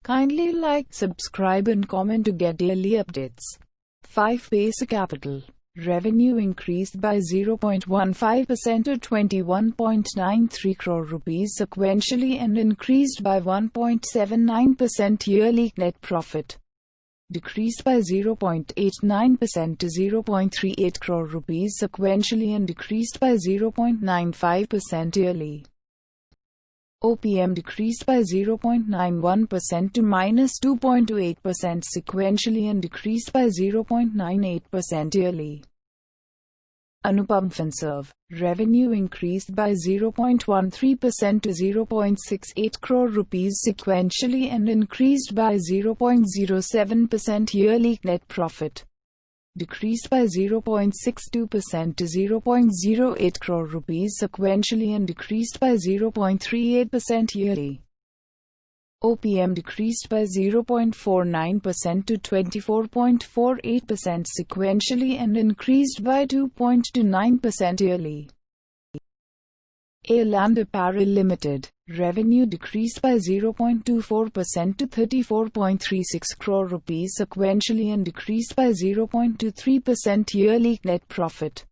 Kindly like, subscribe and comment to get daily updates. 5 Basic Capital. Revenue increased by 0.15% to 21.93 crore rupees sequentially and increased by 1.79% yearly. Net profit decreased by 0.89% to 0.38 crore rupees sequentially and decreased by 0.95% yearly. OPM decreased by 0.91% to -2.28% sequentially and decreased by 0.98% yearly. Anupam Finserv. Revenue increased by 0.13% to 0.68 crore rupees sequentially and increased by 0.07% yearly. Net profit decreased by 0.62% to 0.08 crore rupees sequentially and decreased by 0.38% yearly. OPM decreased by 0.49% to 24.48% sequentially and increased by 2.29% yearly. Apparel Limited. Revenue decreased by 0.24% to 34.36 crore rupees sequentially and decreased by 0.23% yearly. Net profit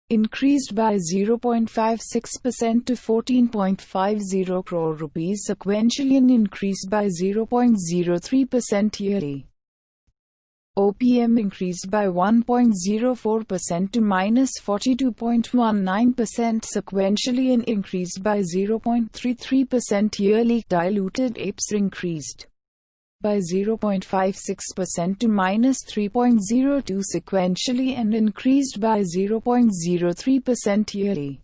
increased by 0.56% to 14.50 crore rupees sequentially and increased by 0.03% yearly. OPM increased by 1.04% to -42.19% sequentially and increased by 0.33% yearly. Diluted EPS increased by 0.56% to -3.02 sequentially and increased by 0.03% yearly.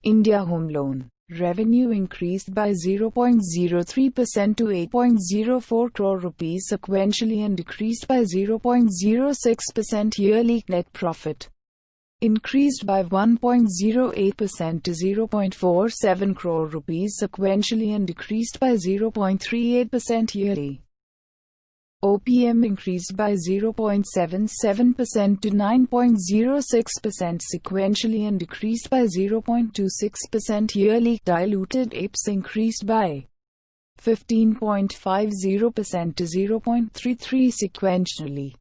India Home Loan. Revenue increased by 0.03% to 8.04 crore rupees sequentially and decreased by 0.06% yearly. Net profit increased by 1.08% to 0.47 crore rupees sequentially and decreased by 0.38% yearly. OPM increased by 0.77% to 9.06% sequentially and decreased by 0.26% yearly. Diluted EPS increased by 15.50% to 0.33 sequentially.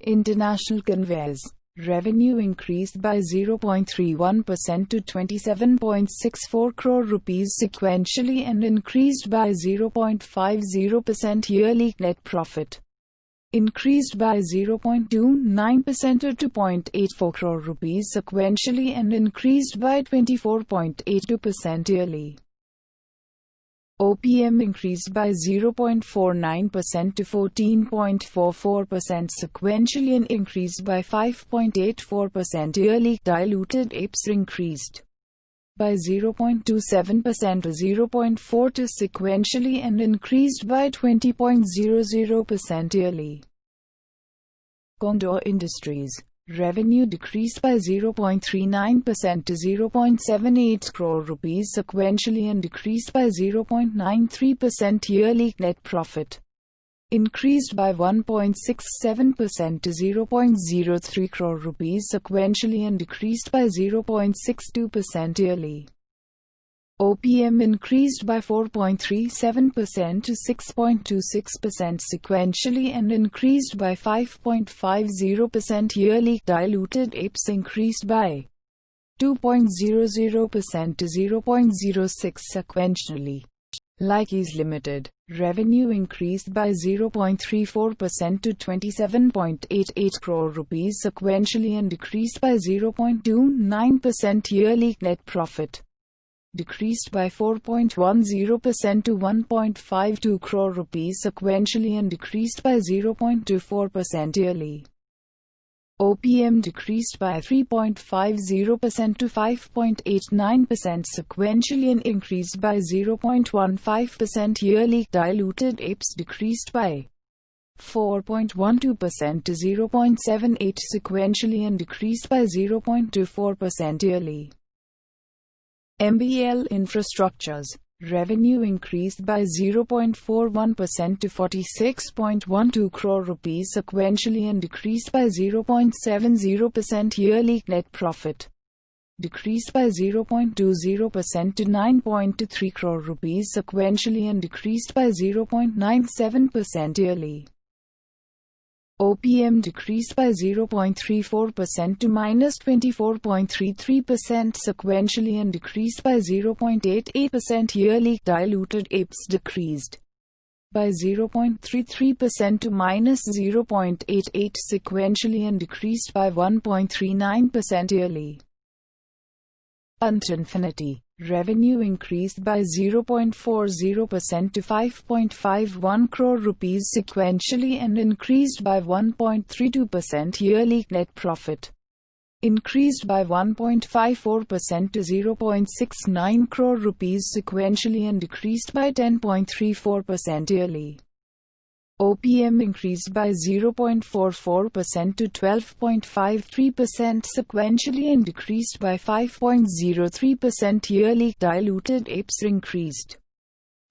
International Conveyors. Revenue increased by 0.31% to 27.64 crore rupees sequentially and increased by 0.50% yearly. Net profit increased by 0.29% to 2.84 crore rupees sequentially and increased by 24.82% yearly. OPM increased by 0.49% to 14.44% sequentially and increased by 5.84% yearly. Diluted EPS increased by 0.27% to 0.42 sequentially and increased by 20.00% yearly. Konndor Industries. Revenue decreased by 0.39% to 0.78 crore rupees sequentially and decreased by 0.93% yearly. Net profit increased by 1.67% to 0.03 crore rupees sequentially and decreased by 0.62% yearly. OPM increased by 4.37% to 6.26% sequentially and increased by 5.50% yearly. Diluted EPS increased by 2.00% to 0.06 sequentially. Lykis Limited. Revenue increased by 0.34% to 27.88 crore rupees sequentially and decreased by 0.29% yearly. Net profit decreased by 4.10% to 1.52 crore rupees sequentially and decreased by 0.24% yearly. OPM decreased by 3.50% to 5.89% sequentially and increased by 0.15% yearly. Diluted EPS decreased by 4.12% to 0.78 sequentially and decreased by 0.24% yearly. MBL Infrastructures. Revenue increased by 0.41% to 46.12 crore rupees sequentially and decreased by 0.70% yearly. Net profit decreased by 0.20% to 9.23 crore rupees sequentially and decreased by 0.97% yearly. OPM decreased by 0.34% to -24.33% sequentially and decreased by 0.88% yearly. Diluted EPS decreased by 0.33% to -0.88 sequentially and decreased by 1.39% yearly. Panth Infinity revenue increased by 0.40% to 5.51 crore rupees sequentially and increased by 1.32% yearly. Net profit increased by 1.54% to 0.69 crore rupees sequentially and decreased by 10.34% yearly. OPM increased by 0.44% to 12.53% sequentially and decreased by 5.03% yearly. Diluted EPS increased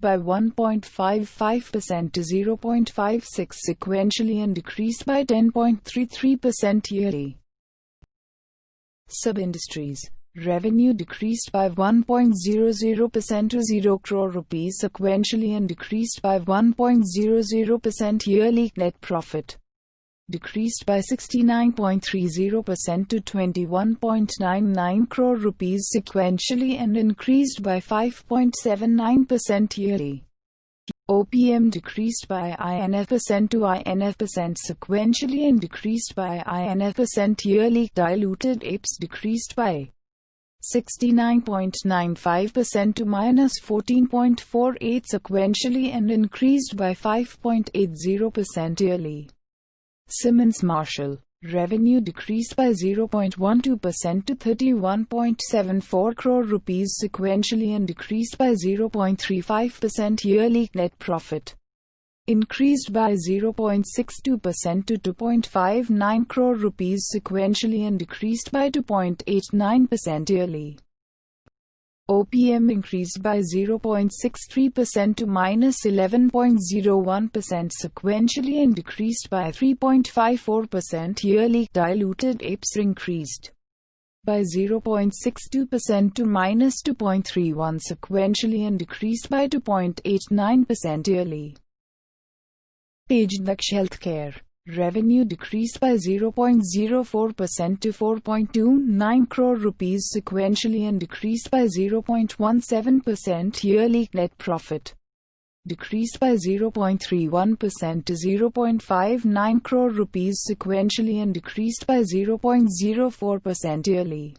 by 1.55% to 0.56 sequentially and decreased by 10.33% yearly. SAB Industries revenue decreased by 1.00% to 0 crore rupees sequentially and decreased by 1.00% yearly. Net profit decreased by 69.30% to 21.99 crore rupees sequentially and increased by 5.79% yearly. OPM decreased by INF% to INF% sequentially and decreased by INF% yearly. Diluted EPS decreased by 69.95% to -14.48 sequentially and increased by 5.80% yearly. Simmons Marshall revenue decreased by 0.12% to 31.74 crore rupees sequentially and decreased by 0.35% yearly. Net profit increased by 0.62% to 2.59 crore rupees sequentially and decreased by 2.89% yearly. OPM increased by 0.63% to -11.01% sequentially and decreased by 3.54% yearly. Diluted EPS increased by 0.62% to -2.31 sequentially and decreased by 2.89% yearly. Tejnaksh Healthcare revenue decreased by 0.04% to 4.29 crore rupees sequentially and decreased by 0.17% yearly. Net profit decreased by 0.31% to 0.59 crore rupees sequentially and decreased by 0.04% yearly.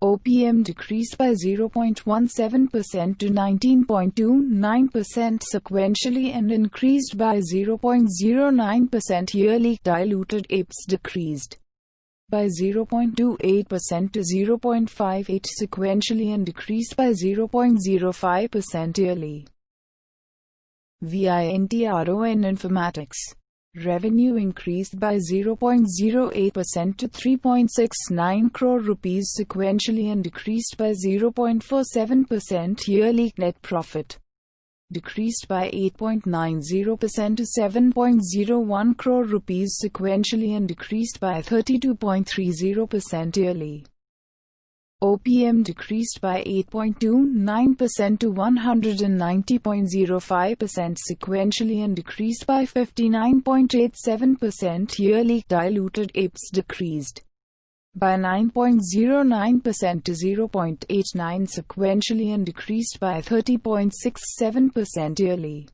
OPM decreased by 0.17% to 19.29% sequentially and increased by 0.09% yearly. Diluted EPS decreased by 0.28% to 0.58 sequentially and decreased by 0.05% yearly. VINTRON Informatics revenue increased by 0.08% to 3.69 crore rupees sequentially and decreased by 0.47% yearly. Net profit decreased by 8.90% to 7.01 crore rupees sequentially and decreased by 32.30% yearly. OPM decreased by 8.29% to 190.05% sequentially and decreased by 59.87% yearly. Diluted EPS decreased by 9.09% to 0.89 sequentially and decreased by 30.67% yearly.